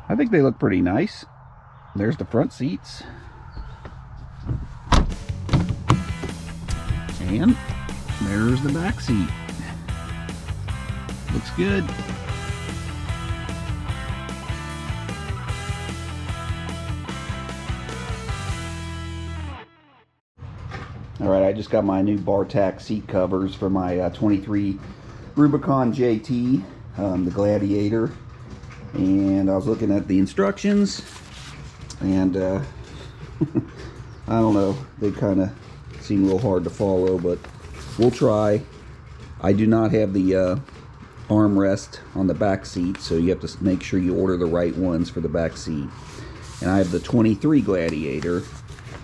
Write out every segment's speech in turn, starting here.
I think they look pretty nice. There's the front seats. And there's the back seat. Looks good. Alright, I just got my new Bartact seat covers for my 23 Rubicon JT, the Gladiator. And I was looking at the instructions, and I don't know, they kind of seem a little hard to follow, but we'll try. I do not have the armrest on the back seat, so you have to make sure you order the right ones for the back seat. And I have the 23 Gladiator,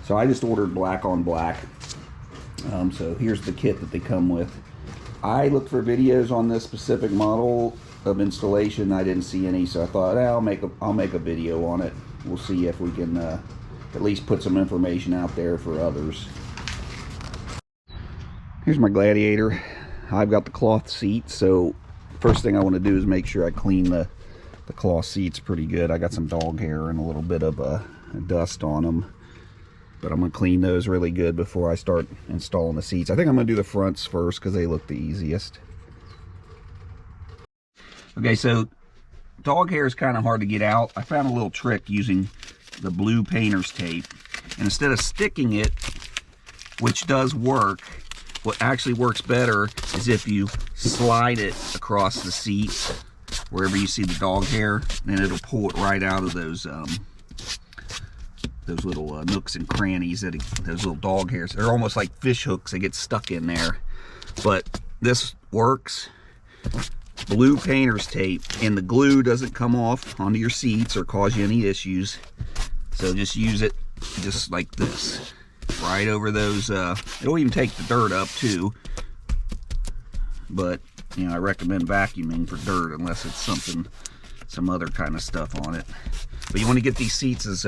so I just ordered black on black. So here's the kit that they come with. I looked for videos on this specific model of installation. I didn't see any, so I thought, I'll make a video on it. We'll see if we can at least put some information out there for others. Here's my Gladiator. I've got the cloth seat, so first thing I want to do is make sure I clean the cloth seats pretty good. I got some dog hair and a little bit of dust on them, but I'm going to clean those really good before I start installing the seats. I think I'm going to do the fronts first because they look the easiest. Okay, so dog hair is kind of hard to get out. I found a little trick using the blue painter's tape. And instead of sticking it, which does work, what actually works better is if you slide it across the seat, wherever you see the dog hair, then it'll pull it right out of those little nooks and crannies, those little dog hairs. They're almost like fish hooks. They get stuck in there. But this works. Blue painter's tape, and the glue doesn't come off onto your seats or cause you any issues. So just use it just like this, right over those. It'll even take the dirt up too, but you know, I recommend vacuuming for dirt unless it's some other kind of stuff on it. But you want to get these seats as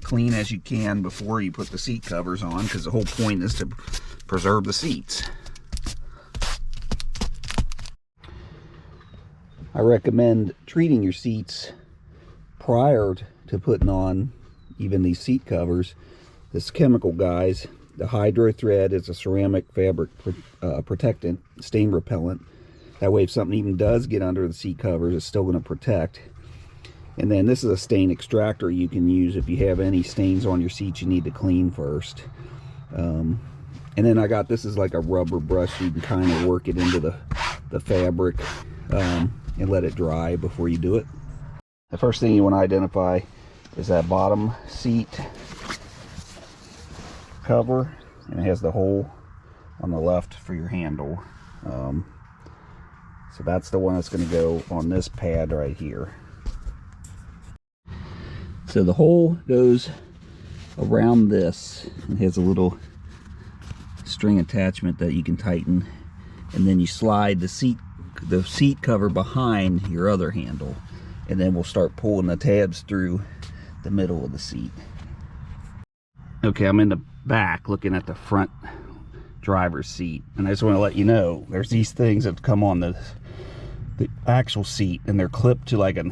clean as you can before you put the seat covers on, because the whole point is to preserve the seats. I recommend treating your seats prior to putting on even these seat covers. This chemical, guys, the Hydro Thread, is a ceramic fabric protectant, stain repellent. That way if something even does get under the seat covers, it's still going to protect. And then this is a stain extractor you can use if you have any stains on your seats you need to clean first. And then I got, this is like a rubber brush. You can kind of work it into the fabric and let it dry before you do it. The first thing you want to identify is that bottom seat cover, and it has the hole on the left for your handle. So that's the one that's going to go on this pad right here. So the hole goes around this and has a little string attachment that you can tighten, and then you slide the seat cover behind your other handle, and then we'll start pulling the tabs through the middle of the seat. Okay, I'm in the back looking at the front driver's seat, and I just want to let you know there's these things that come on the actual seat, and they're clipped to like a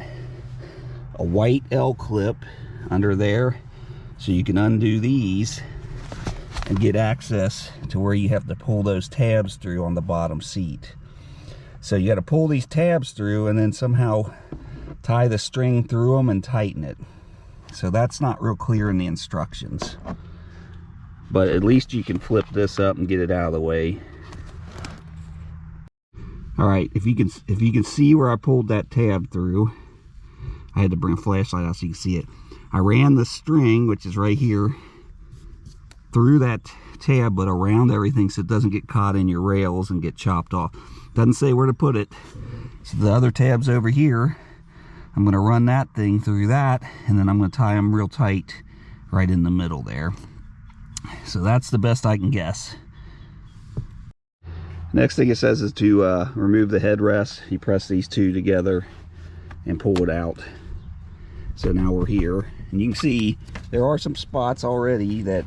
white L clip under there, so you can undo these and get access to where you have to pull those tabs through on the bottom seat. So you got to pull these tabs through and then somehow tie the string through them and tighten it. So that's not real clear in the instructions, but at least you can flip this up and get it out of the way. All right, if you can see where I pulled that tab through, I had to bring a flashlight out so you can see it. I ran the string, which is right here, through that tab, but around everything so it doesn't get caught in your rails and get chopped off. Doesn't say where to put it. So the other tab's over here. I'm going to run that thing through that, and then I'm going to tie them real tight right in the middle there. So that's the best I can guess. Next thing it says is to remove the headrest. You press these two together and pull it out. So now we're here, and you can see there are some spots already that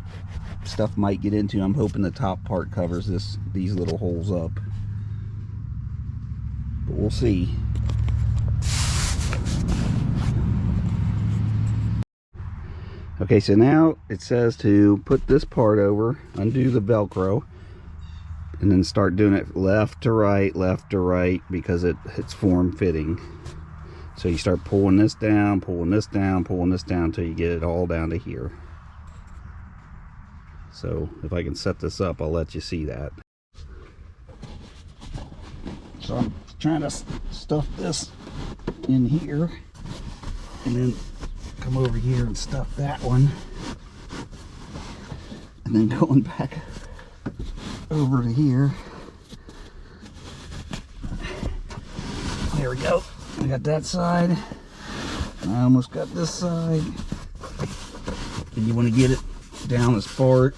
stuff might get into. I'm hoping the top part covers these little holes up, but we'll see. Okay, so now it says to put this part over, undo the Velcro, and then start doing it left to right, because it's form fitting. So you start pulling this down, pulling this down, pulling this down until you get it all down to here. So if I can set this up, I'll let you see that. So I'm trying to stuff this in here, and then come over here and stuff that one, and then going back over to here. There we go. I got that side. I almost got this side. And you want to get it down as far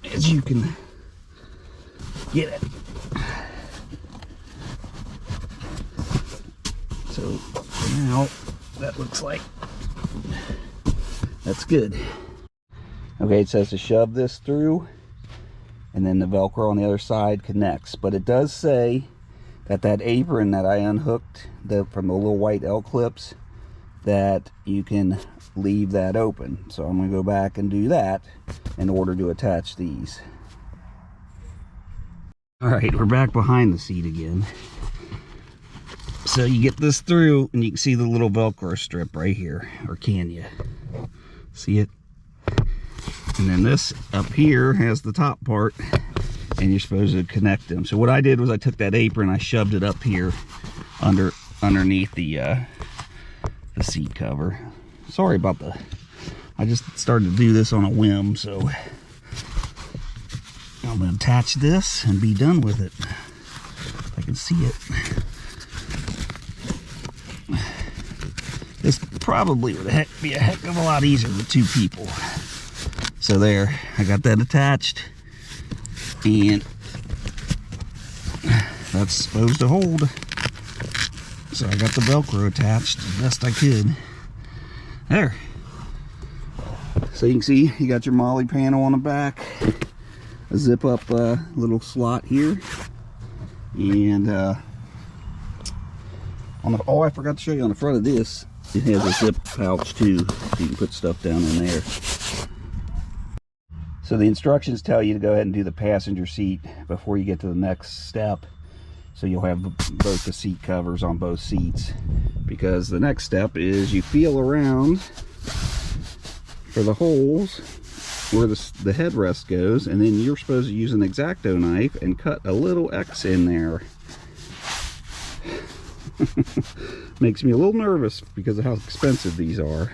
as you can get it. So now that looks like that's good. Okay, it says to shove this through, and then the Velcro on the other side connects. But it does say that apron that I unhooked from the little white L clips, that you can leave that open. So I'm going to go back and do that in order to attach these. Alright, we're back behind the seat again. So you get this through, and you can see the little Velcro strip right here, or can you? See it? And then this up here has the top part, and you're supposed to connect them. So what I did was I took that apron, I shoved it up here underneath the seat cover. Sorry about I just started to do this on a whim, so I'm going to attach this and be done with it. If I can see it. This probably would be a heck of a lot easier with two people. So there, I got that attached, and that's supposed to hold. So I got the Velcro attached as best I could. There. So you can see you got your MOLLE panel on the back, a zip up little slot here, and oh, I forgot to show you on the front of this, it has a zip pouch too, so you can put stuff down in there. So the instructions tell you to go ahead and do the passenger seat before you get to the next step. So you'll have both the seat covers on both seats. Because the next step is you feel around for the holes where the headrest goes, and then you're supposed to use an X-Acto knife and cut a little X in there. Makes me a little nervous because of how expensive these are.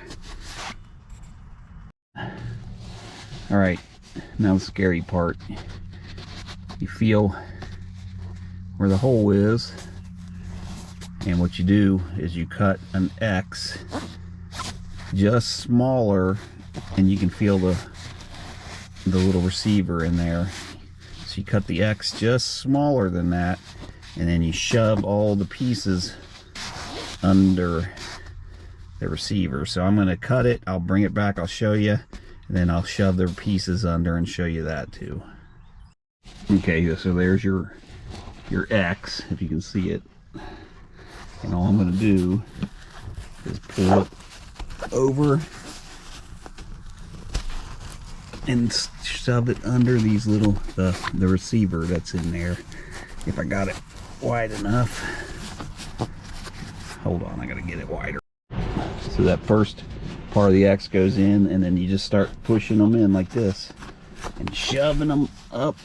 Alright. Now the scary part. You feel where the hole is, and what you do is you cut an X just smaller, and you can feel the little receiver in there. So you cut the X just smaller than that, and then you shove all the pieces under the receiver. So I'm going to cut it, I'll bring it back, I'll show you, and then I'll shove the pieces under and show you that too. Okay, so there's your X, if you can see it. And all I'm going to do is pull it over and shove it under these little, the receiver that's in there. If I got it wide enough. Hold on, I got to get it wider. So that first part of the X goes in, and then you just start pushing them in like this and shoving them up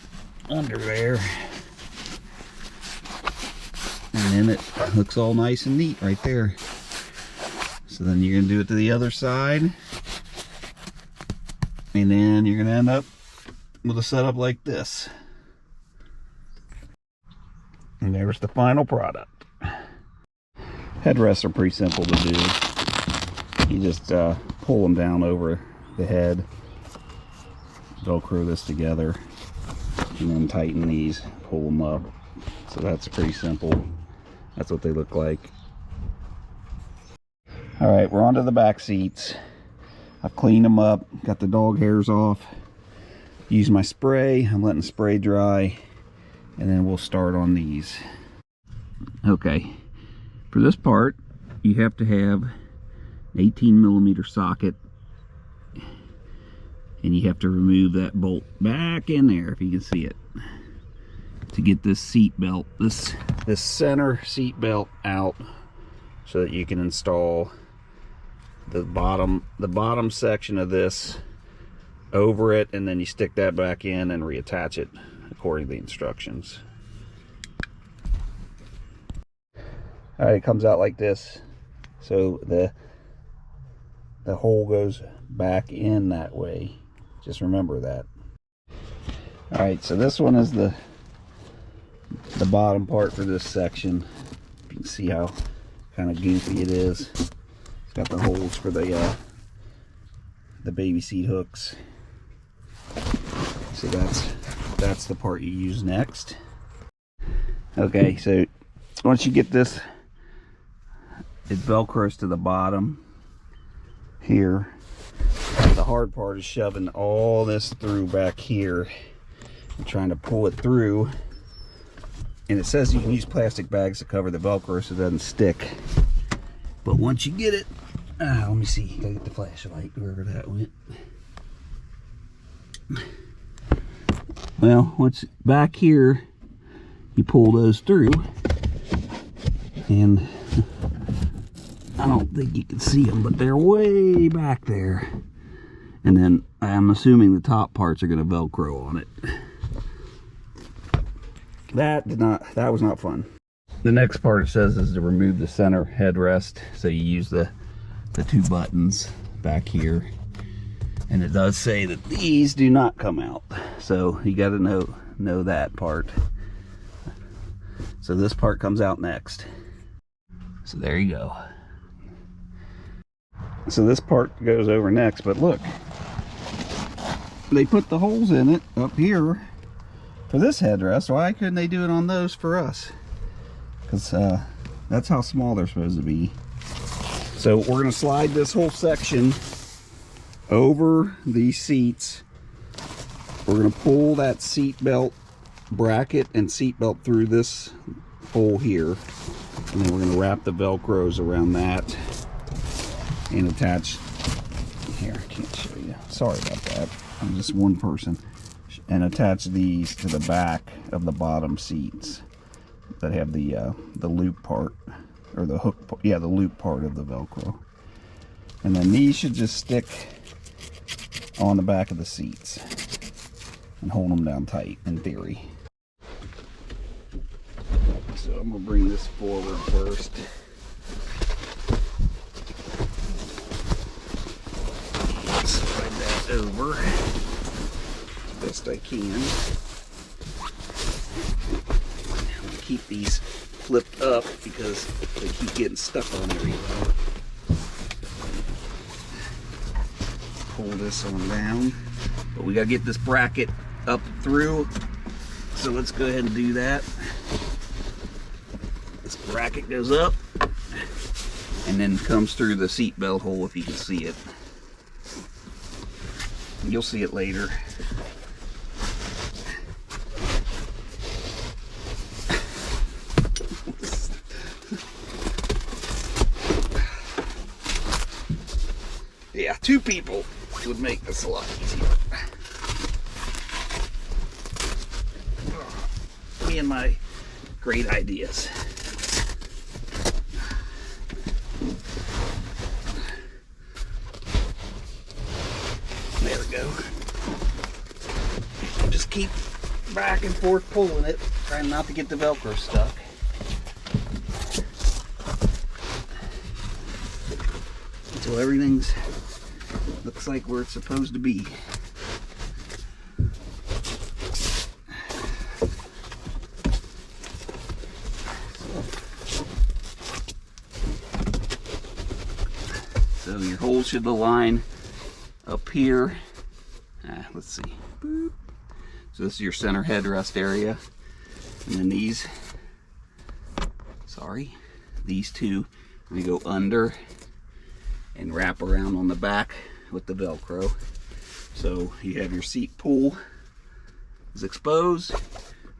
under there, and then it looks all nice and neat right there. So then you're gonna do it to the other side, and then you're gonna end up with a setup like this. And there's the final product. Headrests are pretty simple to do. You just pull them down over the head, Velcro this together, and then tighten these, pull them up. So that's pretty simple. That's what they look like. Alright, we're onto the back seats. I've cleaned them up, got the dog hairs off. Use my spray, I'm letting the spray dry, and then we'll start on these. Okay, for this part, you have to have 18mm socket and you have to remove that bolt back in there, if you can see it, to get this seat belt, this center seat belt out, so that you can install the bottom section of this over it, and then you stick that back in and reattach it according to the instructions. All right, it comes out like this. So the hole goes back in that way. Just remember that. All right, so this one is the bottom part for this section. You can see how kind of goofy it is. It's got the holes for the baby seat hooks. So that's the part you use next. Okay, so once you get this, it velcros to the bottom here. The hard part is shoving all this through back here and trying to pull it through. And it says you can use plastic bags to cover the velcro so it doesn't stick. But once you get it, let me see, gotta get the flashlight wherever that went. Well, once back here, you pull those through, and I don't think you can see them, but they're way back there. And then I'm assuming the top parts are going to Velcro on it. That was not fun. The next part it says is to remove the center headrest. So you use the two buttons back here. And it does say that these do not come out. So you got to know that part. So this part comes out next. So there you go. So this part goes over next, but look, they put the holes in it up here for this headrest. Why couldn't they do it on those for us? Because that's how small they're supposed to be. So we're going to slide this whole section over these seats. We're going to pull that seat belt bracket and seat belt through this hole here, and then we're going to wrap the velcros around that and attach here. I can't show you, sorry about that, I'm just one person. And attach these to the back of the bottom seats that have the loop part, or the hook part, yeah, the loop part of the Velcro. And then these should just stick on the back of the seats and hold them down tight, in theory. So I'm gonna bring this forward first. Slide that over as best I can. I'm gonna keep these flipped up because they keep getting stuck on everywhere. Pull this on down, but we gotta get this bracket up through, so let's go ahead and do that. This bracket goes up and then comes through the seat belt hole, if you can see it. You'll see it later. Yeah, two people would make this a lot easier. Me and my great ideas. There we go. Just keep back and forth pulling it, trying not to get the Velcro stuck. Until everything's looks like where it's supposed to be. So your holes should align up here. Let's see. Boop. So this is your center headrest area. And then these, these two, we go under and wrap around on the back with the Velcro. So you have your seat pool is exposed.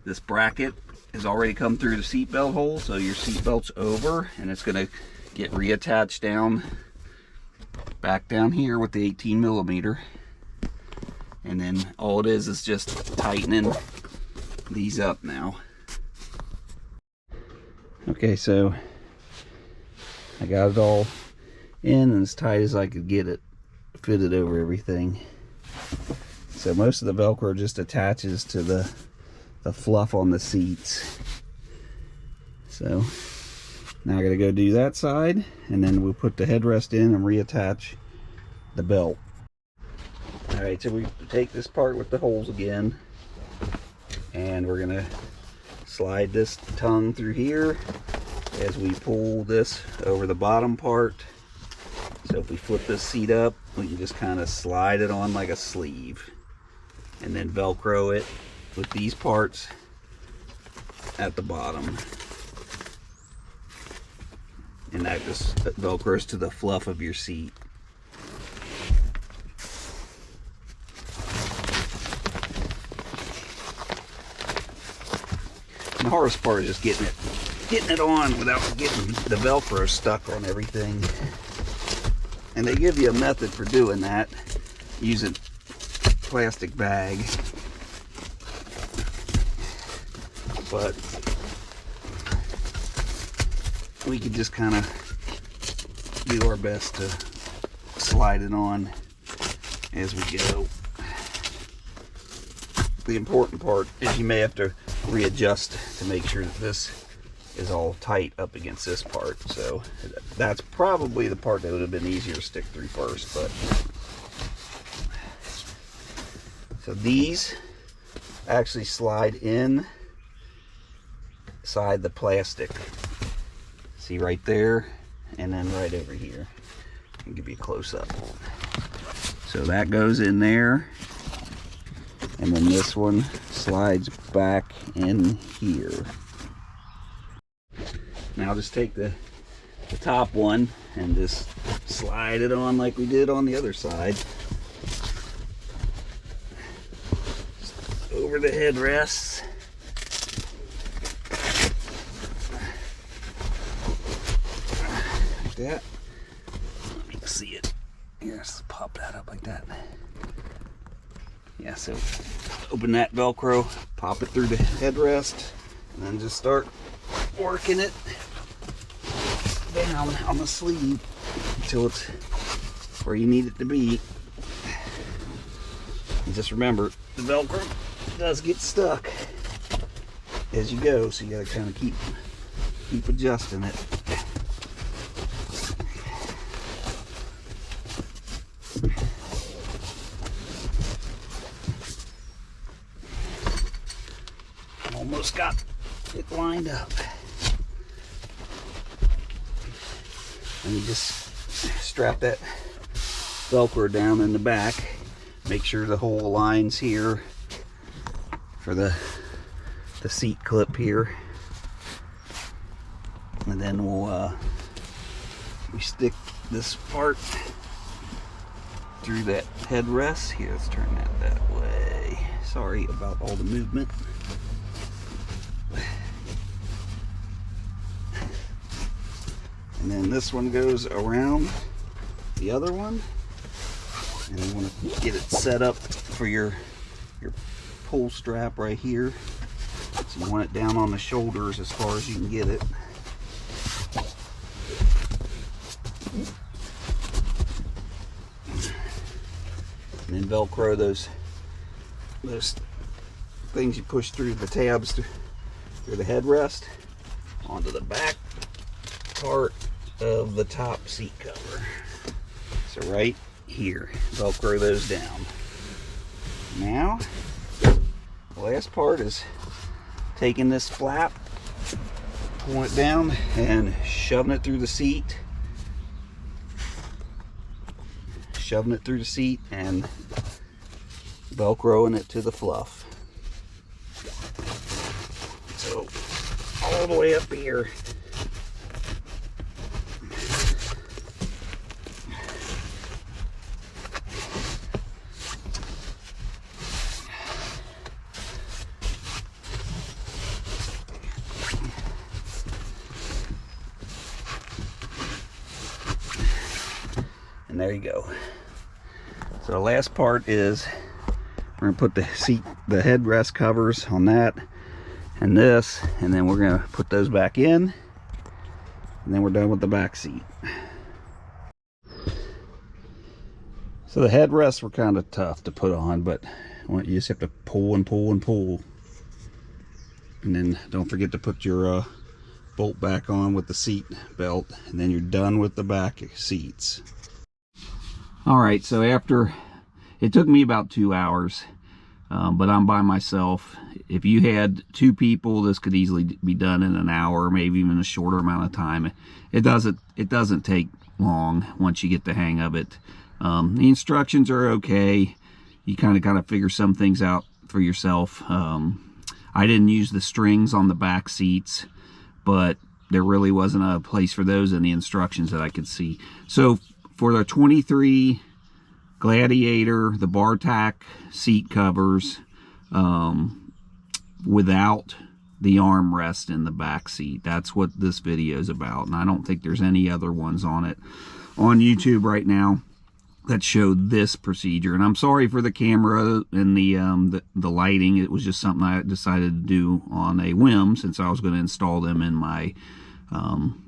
This bracket has already come through the seat belt hole, so your seat belt's over, and it's going to get reattached down back down here with the 18mm. And then all it is just tightening these up now. Okay, so I got it all in and as tight as I could get it fitted over everything. So most of the Velcro just attaches to the fluff on the seats. So now I gotta go do that side, and then we'll put the headrest in and reattach the belt. Alright, so we take this part with the holes again, and we're gonna slide this tongue through here as we pull this over the bottom part. So if we flip this seat up, we can just kind of slide it on like a sleeve, and then Velcro it with these parts at the bottom. And that just Velcros to the fluff of your seat. And the hardest part is just getting it on without getting the Velcro stuck on everything. And they give you a method for doing that. Use a plastic bag. But we could just kind of do our best to slide it on as we go. The important part is you may have to readjust to make sure that this is all tight up against this part. So that's probably the part that would have been easier to stick through first. But so these actually slide in inside the plastic. See right there, and then right over here. I'll give you a close up. So that goes in there, and then this one slides back in here. Now just take the top one and just slide it on like we did on the other side. Just over the headrests. Like that. Let me see it. Here, let's pop that up like that. Yeah, so open that Velcro, pop it through the headrest, and then just start working it down on the sleeve until it's where you need it to be. And just remember, the Velcro does get stuck as you go, so you gotta kind of keep adjusting it. Almost got it lined up. And you just strap that Velcro down in the back. Make sure the hole lines here for the seat clip here. And then we stick this part through that headrest. Here, let's turn that way. Sorry about all the movement. And then this one goes around the other one, and you want to get it set up for your pull strap right here. So you want it down on the shoulders as far as you can get it. And then Velcro those things you push through the tabs through the headrest onto the back part of the top seat cover. So right here, Velcro those down. Now, the last part is taking this flap, pulling it down, and shoving it through the seat. Shoving it through the seat and Velcroing it to the fluff. So, all the way up here. And there you go. So the last part is We're gonna put the headrest covers on that and this, and then we're gonna put those back in, and then we're done with the back seat. So the headrests were kind of tough to put on, but you just have to pull and pull and pull. And then don't forget to put your bolt back on with the seat belt, and then you're done with the back seats. All right, so after, it took me about 2 hours, but I'm by myself. If you had 2 people, this could easily be done in an hour, maybe even a shorter amount of time. It doesn't take long once you get the hang of it. The instructions are okay. You kind of got to figure some things out for yourself. I didn't use the strings on the back seats, but there really wasn't a place for those in the instructions that I could see. So for the 23 Gladiator, the Bartact seat covers, without the armrest in the back seat, that's what this video is about. And I don't think there's any other ones on it on YouTube right now that showed this procedure. And I'm sorry for the camera and the lighting. It was just something I decided to do on a whim, since I was going to install them in my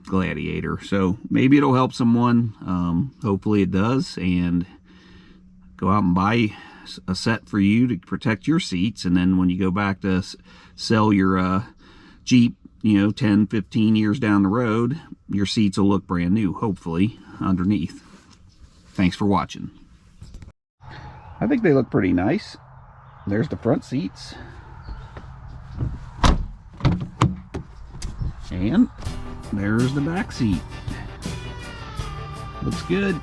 Gladiator. So maybe it'll help someone. Hopefully it does. And go out and buy a set for you to protect your seats, and then when you go back to sell your Jeep, you know, 10, 15 years down the road, your seats will look brand new, hopefully, underneath. Thanks for watching. I think they look pretty nice. There's the front seats. And there's the back seat. Looks good.